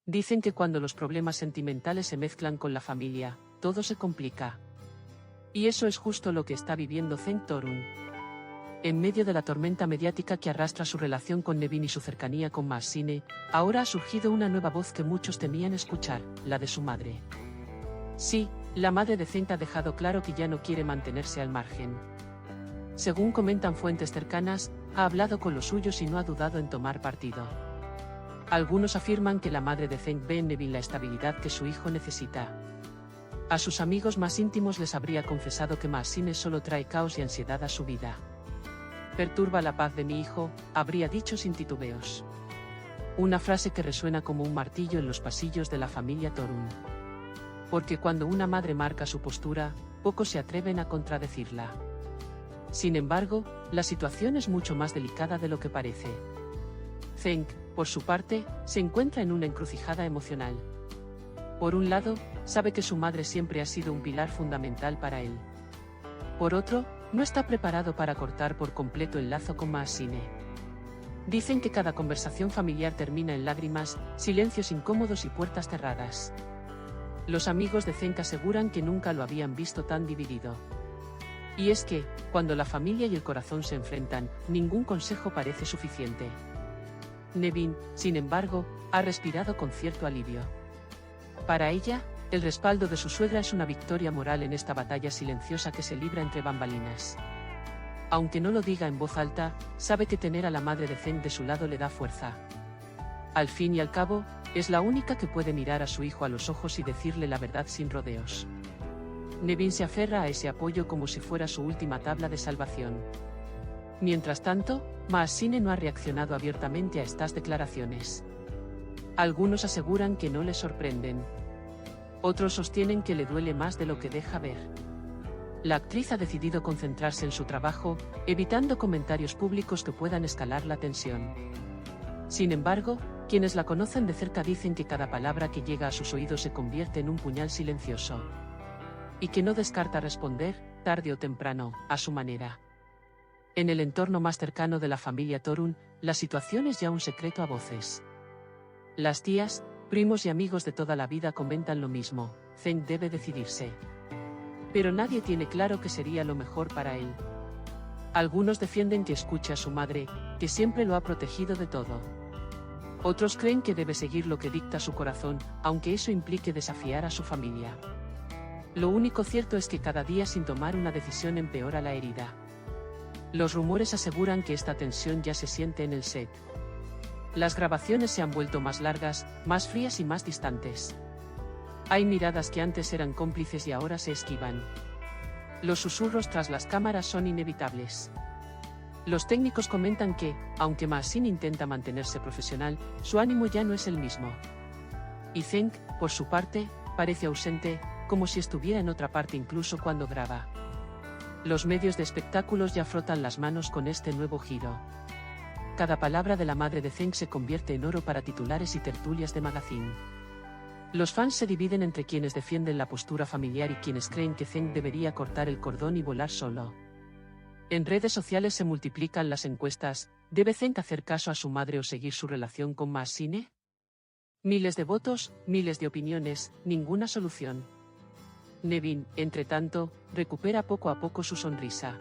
Dicen que cuando los problemas sentimentales se mezclan con la familia, todo se complica. Y eso es justo lo que está viviendo Cenk Torun. En medio de la tormenta mediática que arrastra su relación con Nevin y su cercanía con Mahsine, ahora ha surgido una nueva voz que muchos temían escuchar, la de su madre. Sí, la madre de Cenk ha dejado claro que ya no quiere mantenerse al margen. Según comentan fuentes cercanas, ha hablado con los suyos y no ha dudado en tomar partido. Algunos afirman que la madre de Cenk ve en Nevin la estabilidad que su hijo necesita. A sus amigos más íntimos les habría confesado que Mahsine solo trae caos y ansiedad a su vida. Perturba la paz de mi hijo, habría dicho sin titubeos. Una frase que resuena como un martillo en los pasillos de la familia Torun. Porque cuando una madre marca su postura, pocos se atreven a contradecirla. Sin embargo, la situación es mucho más delicada de lo que parece. Cenk, por su parte, se encuentra en una encrucijada emocional. Por un lado, sabe que su madre siempre ha sido un pilar fundamental para él. Por otro, no está preparado para cortar por completo el lazo con Mahsine. Dicen que cada conversación familiar termina en lágrimas, silencios incómodos y puertas cerradas. Los amigos de Cenk aseguran que nunca lo habían visto tan dividido. Y es que, cuando la familia y el corazón se enfrentan, ningún consejo parece suficiente. Nevin, sin embargo, ha respirado con cierto alivio. Para ella, el respaldo de su suegra es una victoria moral en esta batalla silenciosa que se libra entre bambalinas. Aunque no lo diga en voz alta, sabe que tener a la madre de Cenk de su lado le da fuerza. Al fin y al cabo, es la única que puede mirar a su hijo a los ojos y decirle la verdad sin rodeos. Nevin se aferra a ese apoyo como si fuera su última tabla de salvación. Mientras tanto, Mahsine no ha reaccionado abiertamente a estas declaraciones. Algunos aseguran que no le sorprenden. Otros sostienen que le duele más de lo que deja ver. La actriz ha decidido concentrarse en su trabajo, evitando comentarios públicos que puedan escalar la tensión. Sin embargo, quienes la conocen de cerca dicen que cada palabra que llega a sus oídos se convierte en un puñal silencioso. Y que no descarta responder, tarde o temprano, a su manera. En el entorno más cercano de la familia Torun, la situación es ya un secreto a voces. Las tías, primos y amigos de toda la vida comentan lo mismo: Cenk debe decidirse. Pero nadie tiene claro qué sería lo mejor para él. Algunos defienden que escuche a su madre, que siempre lo ha protegido de todo. Otros creen que debe seguir lo que dicta su corazón, aunque eso implique desafiar a su familia. Lo único cierto es que cada día sin tomar una decisión empeora la herida. Los rumores aseguran que esta tensión ya se siente en el set. Las grabaciones se han vuelto más largas, más frías y más distantes. Hay miradas que antes eran cómplices y ahora se esquivan. Los susurros tras las cámaras son inevitables. Los técnicos comentan que, aunque Mahsine intenta mantenerse profesional, su ánimo ya no es el mismo. Y Cenk, por su parte, parece ausente, como si estuviera en otra parte incluso cuando graba. Los medios de espectáculos ya frotan las manos con este nuevo giro. Cada palabra de la madre de Cenk se convierte en oro para titulares y tertulias de magazine. Los fans se dividen entre quienes defienden la postura familiar y quienes creen que Cenk debería cortar el cordón y volar solo. En redes sociales se multiplican las encuestas: ¿debe Cenk hacer caso a su madre o seguir su relación con Mahsine? Miles de votos, miles de opiniones, ninguna solución. Nevin, entre tanto, recupera poco a poco su sonrisa.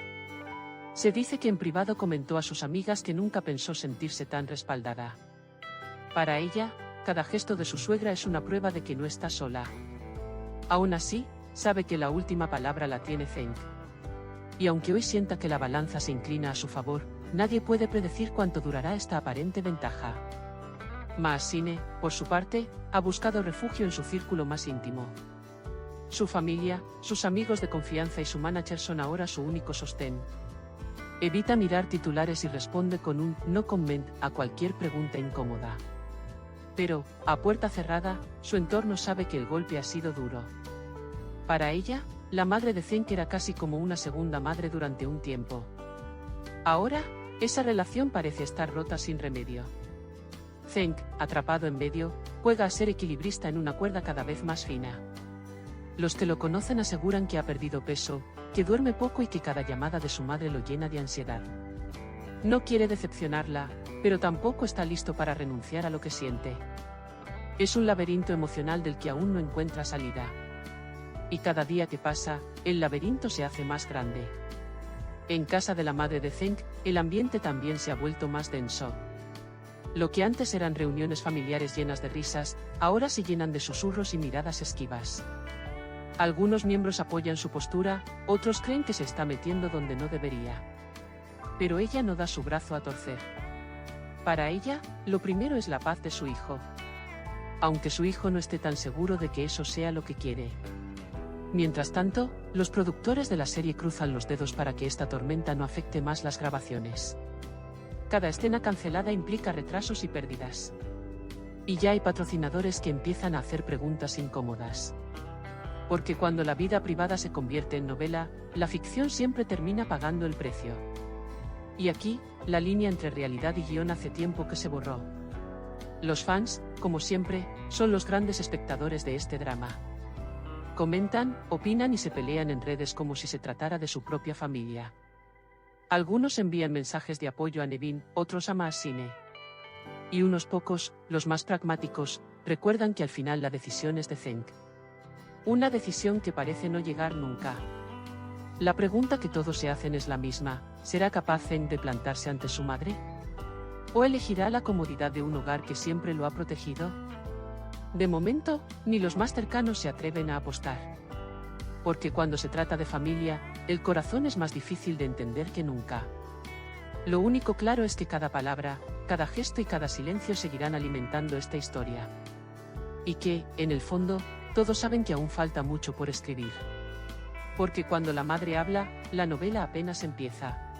Se dice que en privado comentó a sus amigas que nunca pensó sentirse tan respaldada. Para ella, cada gesto de su suegra es una prueba de que no está sola. Aún así, sabe que la última palabra la tiene Cenk. Y aunque hoy sienta que la balanza se inclina a su favor, nadie puede predecir cuánto durará esta aparente ventaja. Mahsine, por su parte, ha buscado refugio en su círculo más íntimo. Su familia, sus amigos de confianza y su manager son ahora su único sostén. Evita mirar titulares y responde con un no comment a cualquier pregunta incómoda. Pero, a puerta cerrada, su entorno sabe que el golpe ha sido duro. Para ella, la madre de Cenk era casi como una segunda madre durante un tiempo. Ahora, esa relación parece estar rota sin remedio. Cenk, atrapado en medio, juega a ser equilibrista en una cuerda cada vez más fina. Los que lo conocen aseguran que ha perdido peso, que duerme poco y que cada llamada de su madre lo llena de ansiedad. No quiere decepcionarla, pero tampoco está listo para renunciar a lo que siente. Es un laberinto emocional del que aún no encuentra salida. Y cada día que pasa, el laberinto se hace más grande. En casa de la madre de Zeng, el ambiente también se ha vuelto más denso. Lo que antes eran reuniones familiares llenas de risas, ahora se llenan de susurros y miradas esquivas. Algunos miembros apoyan su postura, otros creen que se está metiendo donde no debería. Pero ella no da su brazo a torcer. Para ella, lo primero es la paz de su hijo. Aunque su hijo no esté tan seguro de que eso sea lo que quiere. Mientras tanto, los productores de la serie cruzan los dedos para que esta tormenta no afecte más las grabaciones. Cada escena cancelada implica retrasos y pérdidas. Y ya hay patrocinadores que empiezan a hacer preguntas incómodas. Porque cuando la vida privada se convierte en novela, la ficción siempre termina pagando el precio. Y aquí, la línea entre realidad y guión hace tiempo que se borró. Los fans, como siempre, son los grandes espectadores de este drama. Comentan, opinan y se pelean en redes como si se tratara de su propia familia. Algunos envían mensajes de apoyo a Nevin, otros a Maasine. Y unos pocos, los más pragmáticos, recuerdan que al final la decisión es de Zeng. Una decisión que parece no llegar nunca. La pregunta que todos se hacen es la misma: ¿será capaz Zeng de plantarse ante su madre? ¿O elegirá la comodidad de un hogar que siempre lo ha protegido? De momento, ni los más cercanos se atreven a apostar. Porque cuando se trata de familia, el corazón es más difícil de entender que nunca. Lo único claro es que cada palabra, cada gesto y cada silencio seguirán alimentando esta historia. Y que, en el fondo, todos saben que aún falta mucho por escribir. Porque cuando la madre habla, la novela apenas empieza.